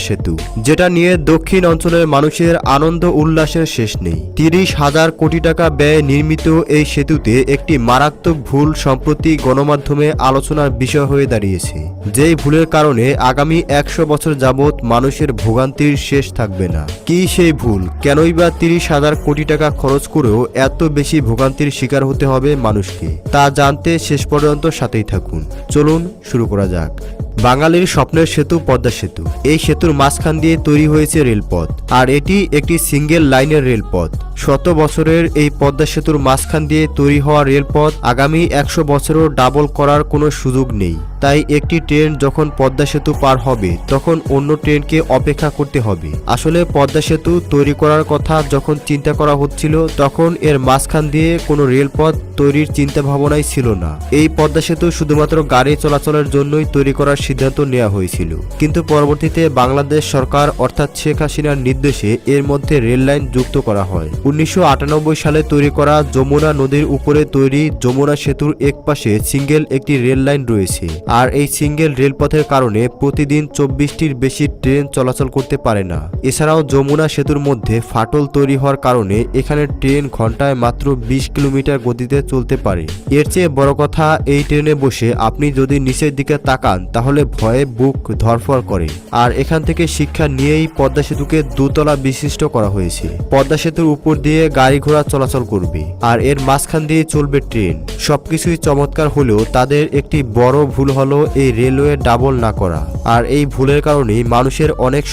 সেতু, যেটা নিয়ে দক্ষিণ অঞ্চলের মানুষের আনন্দ উল্লাসের শেষ নেই। 30,000 কোটি টাকা ব্যয়ে নির্মিত এই সেতুতে একটি মারাত্মক ভুল সম্প্রতি গণমাধ্যমে আলোচনার বিষয় হয়ে দাঁড়িয়েছে। যেই ভুলের কারণে আগামী 100 বছর যাবৎ মানুষের ভোগান্তির শেষ থাকবে না। কি সেই ভুল? কেনই বা 30,000 কোটি টাকা খরচ করেও এত বেশি ভোগান্তির শিকার হতে হবে মানুষকে, তা জানতে শেষ পর্যন্ত সাথেই থাকুন। চলুন শুরু করা যাক। বাঙালির স্বপ্নের সেতু পদ্মা সেতু। এই সেতুর মাঝখান দিয়ে তৈরি হয়েছে রেলপথ, আর এটি একটি সিঙ্গেল লাইনের রেলপথ। শত বছরের এই পদ্মা সেতুর মাঝখান দিয়ে তৈরি হওয়া রেলপথ আগামী 100 বছরও ডাবল করার কোনো সুযোগ নেই। তাই একটি ট্রেন যখন পদ্মা সেতু পার হবে তখন অন্য ট্রেনকে অপেক্ষা করতে হবে। আসলে পদ্মা সেতু তৈরি করার কথা যখন চিন্তা করা হচ্ছিল তখন এর মাঝখান দিয়ে কোনো রেলপথ তৈরির চিন্তা ভাবনাই ছিল না। এই পদ্মা সেতু শুধুমাত্র গাড়ি চলাচলের জন্যই তৈরি করার সিদ্ধান্ত নেওয়া হয়েছিল, কিন্তু পরবর্তীতে বাংলাদেশ সরকার অর্থাৎ শেখ হাসিনার নির্দেশে এর মধ্যে রেল লাইন যুক্ত করা হয়। 1998 সালে তৈরি করা যমুনা নদীর উপরে তৈরি যমুনা সেতুর একপাশে সিঙ্গেল একটি রেল লাইন রয়েছে, আর এই সিঙ্গেল রেলপথের কারণে প্রতিদিন 24টির বেশি ট্রেন চলাচল করতে পারে না। এছাড়াও যমুনা সেতুর মধ্যে ফাটল তৈরি হওয়ার কারণে এখানে ট্রেন ঘন্টায় মাত্র 20 কিলোমিটার গতিতে চলতে পারে। এর চেয়ে বড় কথা, এই ট্রেনে বসে আপনি যদি নিচের দিকে তাকান তাহলে ভয়ে বুক ধড়ফড় করে। আর এখান থেকে শিক্ষা নিয়েই পদ্মা সেতুকে দোতলা বিশিষ্ট করা হয়েছে। পদ্মা সেতুর উপর দিয়ে গাড়ি ঘোড়া চলাচল করবে, আর এর মাঝখান দিয়ে চলবে ট্রেন। সবকিছুই চমৎকার হলেও তাদের একটি বড় ভুল হলো এই রেলওয়ে ডাবল না করা, আর এই ভুলের কারণেই মানুষের অনেক